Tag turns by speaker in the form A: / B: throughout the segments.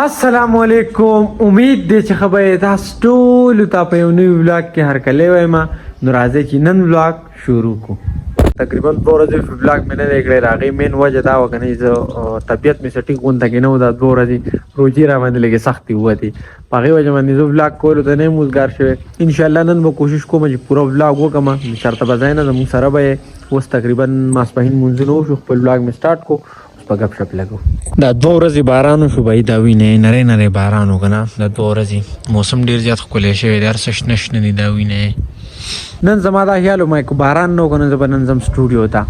A: السلام علیکم. امید دی چې خبره تاسو ټول ته په یو نوی ولاګ کې هرکلی وایم. نو راځئ چې نن ولاګ شروع کړو. تقریبا 2 ورځې ولاګ مې نه دی کړی. د هغې مین وجه دا وه که نه زه طبیعت مې څه ټیک غونته کې نه و. دا 2 ورځې روجې را باندې لږې سختې ووتې. په هغې وجه باندې زه ولاګ کولو ته نه یم اوزګار شوی. انشاءالله نن به کوشش کوم چې پوره ولاګ وکړم. چېرته به ځای نه زموږ سره به یې. اوس تقریبا ماسپښین لمونځونه وشو، خپل ولاګ مې سټارټ کړو. په ګپ شپ لګو. دا 2 ورځې باران وشو بهي. دا وینې نری نری باران و که نه. دا 2 ورځې موسم ډېر زیات ښکلی شوی دی. هر څه شنه شنه دي. دا وینې نن زما دا خیال و ما که باران نه و که نه زه به نن ځم سټوډیو ته.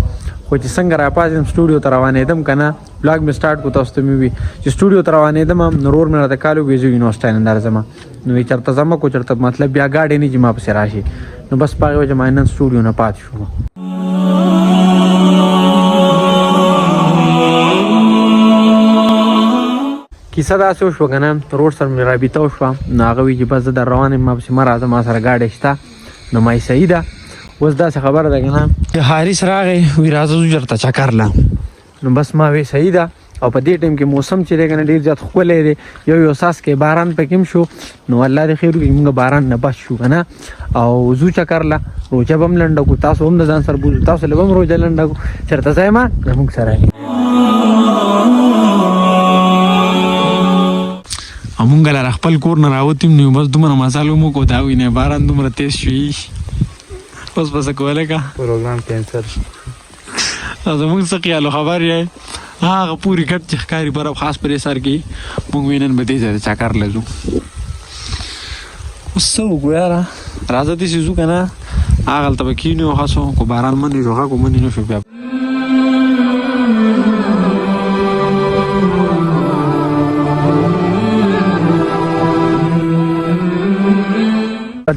A: خو چې څنګه راپاڅېدم سټوډیو ته روانېدم که نه بلاګ مې سټارټ کړو. تاسو ته مې وي چې سټوډیو ته روانېدم نو ورور مې راته کال وکړي زه یونیورسټۍ نندار ځم. نو وایي چېرته ځم کو چېرته مطلب بیا ګاډی نه چې ما پسې راشي. نو بس په هغې وجه ما نن سټوډیو نه پاتې شوم. کیسه داسې وشوه که نه روډ سره مې رابطه وشوه. نو هغه وایي چې بس زه در روان یم ما پسې مه راځه ما سره ګاډی شته. نو ما یې صحیح ده. اوس داسې خبره ده که نه حارث راغی وایي راځه ځو چېرته چکر له. نو بس ما وایي صحیح ده. او په دې ټایم کې موسم چې دی که نه ډېر زیات ښکلی دی. یو څاڅکی باران پکې هم شو. نو الله دې خیر وکړي موږ باران نه بچ شو که نه. او ځو چکر له. روژه به هم لنډه کړو. تاسو هم د ځان سره بوځو. تاسو له به هم روژه لنډه کړو. چېرته ځای ما زموږ سره مونږ لره خپل کور نه راوتیم. نو بس دومره مصالو مو کو دا وینې باران دومره تیز شوي. اوس به څه کولی که پروګرام کینسل شو. زموږ څه خیال و خبر یې هغه پورې کټ چې ښکاري برف خاص پرې سر کې مونږ وایي نن به دې ځای ته چکر له ځو. اوس څه وکړو یاره راځه داسې ځو که نه هغلته به کښېنو هسو کو باران منې شو غږ منې نه شو بیا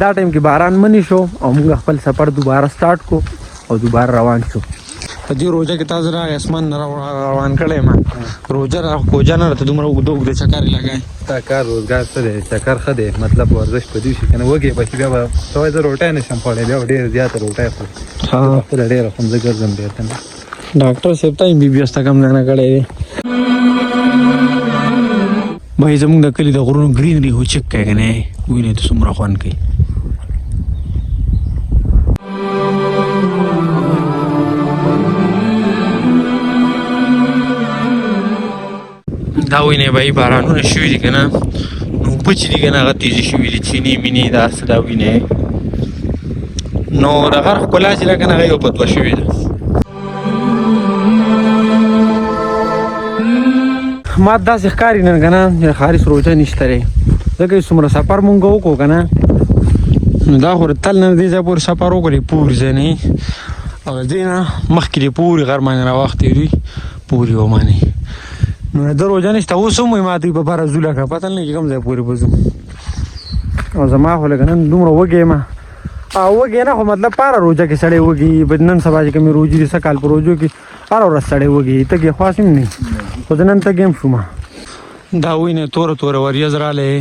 A: دا ټایم کې باران منی شو او موږ خپل سفر دوباره سٹارټ کو او دوباره روان شو. په دې روژه کې تاسو راغی اسمان نه روان کړی ما روژه را کوجه نه راته دومره اوږده اوږده چکر یې لګی.
B: تا کار روزګار څه دی چکر ښه دی مطلب ورزش په دې شي که نه وږی به چې بیا به ته وایې زه روټۍ نه شم خوړی بیا به ډېره زیاته روټۍ خورم. خپله ډېره خورم زه ګرځم بېرته نه.
A: ډاکټر صاحب ته بي بي اس ته کم ځای نه کړی دی. بهي زموږ د کلي د غرونو ګرینري هوچک کوي که نه وینې ته څومره خوند کوي. دا وینې بهي بارانونه شوي دي که نه نو اوبه چې دي که نه هغه تیزې شوي دي چینې مینې دا څه دا وینې نو د غر ښکلا چې ده که نه هغه یو په دوه شوې ده. ما داسې ښکاري نن که نه خارس روژه نشته دی ځکه چې څومره سفر مونږ وکړو که نه نو دا خو تل نه دې ځای پورې سفر وکړې پورې ځای نه او د دې نه مخکې دې پورې غر باندې راوختې دوی پورې ومانې نو د روژه نشته. اوس هم وایي ما دوی به بره ځو لکه پته نه لګي کوم ځای پورې به ځو. او زما خو لکه نن دومره وږی یم وږی نه خو مطلب پاره روژه کې سړی وږي نن سبا چې کومې روژې دي څه کال په روژو کې هره ورځ سړی وږي تږی خواس هم نه خو زه نن تږی هم شوم. دا وینې توره توره وریځ رالی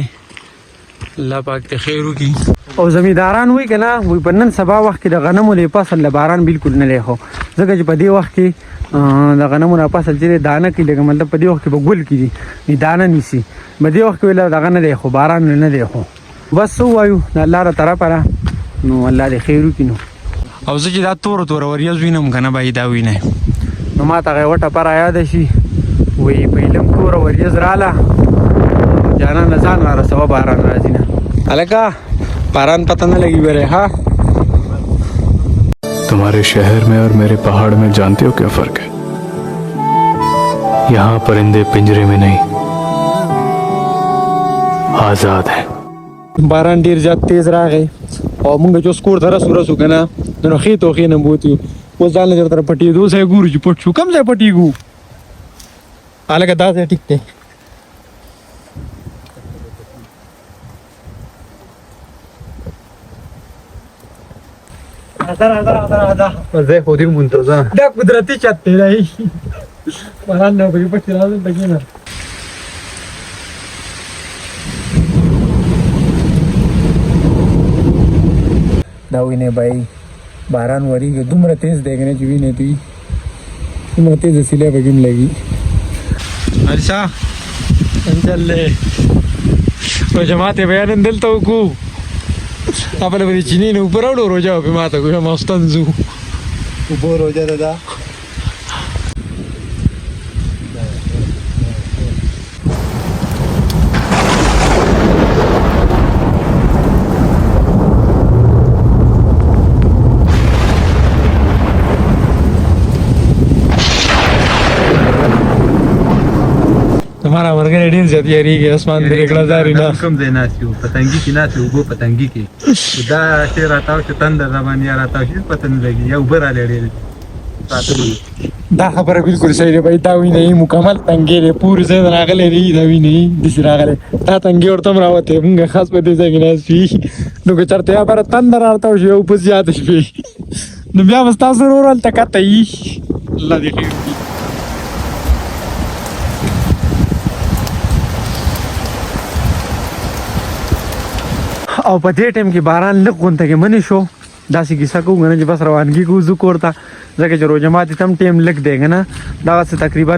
A: الله پاک ته خیر وکړي. او زمینداران وایي که نه وایي په نن سبا وخت کې د غنمو له فصل له باران بلکل نه دی خو ځکه چې په دې وخت کې د غنمو نه فصل چې دانه کوي لکه مطلب په دې وخت کې به ګل کېږي دانه نیسي په دې وخت کې ویله دغه نه دی خو باران نه دی خو بس څه ووایو د الله له طرفه نه نو الله دې خیر وکړي. نو او زه چې دا توره توره وریځ وینم که نه بهي دا وینې نو ما ته هغه یوه ټپه رایاده شي وایي په علم توره وریځ راله جانانه ځان را رسوه باران راځي نه هلکه باران پته نه لګي بری ها.
C: तुम्हारे शहर में और मेरे पहाड़ में जानते हो क्या फर्क है? यहाँ परिंदे पिंजरे में नहीं आजाद हैं.
A: باران ډیر زیات تیز راغی او موږ چې اوس کور ته رسو که نه نو ښې توښې نه بوت یو اوس ځان له چېرته پټېدو ځای ګورو چې پټ شو کوم ځای پټېږو هلکه دا ځای ټیک دی.
B: ځای خو دې منتظر
A: دا قدرتي چت دی دی باران نه پکې پټې راځم پکې نه دا وینې بهي باران وریږي دومره تیز دی که نه چې وینې دوی دومره تیز سیلی پکې هم لګي. هرشا انجلې روزه ماته بیان دلته وکړو خپل به چینی نه پر وړو روزه په ماته کوه ما ستنزو
B: وبو روزه ده
A: हमारा मरगर ډیر زیات یریږي اسمان دې کړه زاري نه
B: کوم ځای ناسیو پتنګي کې ناسیو وبو پتنګي کې دا شی راتاو چې تندر باندې راتاو شي پته نه لګي یو بر لري
A: دا خبره بالکل صحیح دی دا وی نه مکمل تنګي له پور زه راغله دی دا وی نه د سر راغله دا تنګي ورته راوته موږ خاص په دې ځای کې ناسي نو که چرته یا بر تندر راتاو شي او په زیات شي نو بیا وستا ضرور التکته ای الله دې خیر او په دې ټیم کې باران لږ غونډه کې منی شو داسې کیسه کوم نه چې بس روانګي کو زو کوړه ځکه چې روزه ماتي تم ټیم لګ دیګ نه دا څه تقریبا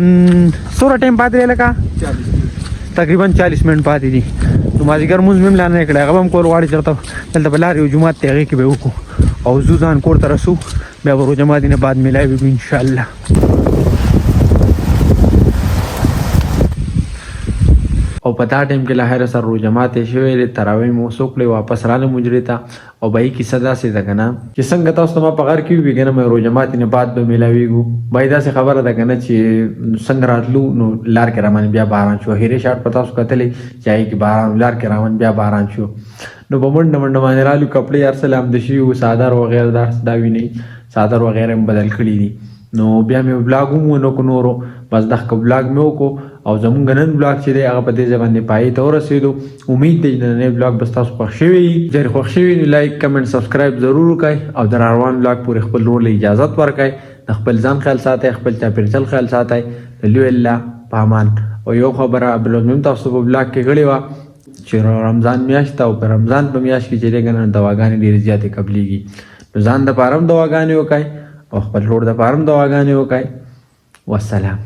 A: سوره ټیم پاتې لکه تقریبا 40 منټ پاتې دي نو مازیګر موږ مم لانه کړه هغه هم کول واړی چرته دلته بلار یو جمعه ته هغه کې به وکړو او زو ځان کور ته رسو بیا روزه ماتي نه بعد ملایو ان شاء الله او په دا ټیم کې له هر سر روزه ماته شوې تراوی مو سوکلې واپس رااله مجری ته او بای کی صدا سي ده کنه چې څنګه تاسو ما په غر کې ویګنه مې روزه ماته نه بعد به ملاويګو بای دا څه خبره ده کنه چې څنګه راتلو نو لار کې رامان بیا باران شو هیره شاټ پتا اوس کتلې چای کې باران لار کې رامان بیا باران شو نو په منډه باندې رالو کپڑے یار سلام د شي او صادر وغیرہ دا وی نه صادر وغیرہ بدل کړی دي نو بیا مې بلاګو مو نو کو نورو بس دغه بلاګ مې وکړو او زمونږ نن بلاګ چې دی هغه په دې ځای باندې پای ته ورسېدو امید دی نن بلاګ بس تاسو خوښ شوي ډېر خوښ شوي لایک کمنټ سبسکرایب ضرور وکړئ او د روان بلاګ پورې خپل رول اجازه ورکړئ د خپل ځان خیال ساتئ خپل چاپېریال خیال ساتئ لوی الله پامان او یو خبره بل هم تاسو په بلاګ کې غړي وا چې رمضان میاشت او په رمضان په میاشت کې چې لګنه دواګانې ډېرې زیاتې قبليږي نو ځان د پارم دواګانې وکړئ او خپل روډ د پارم دواګانې وکړئ والسلام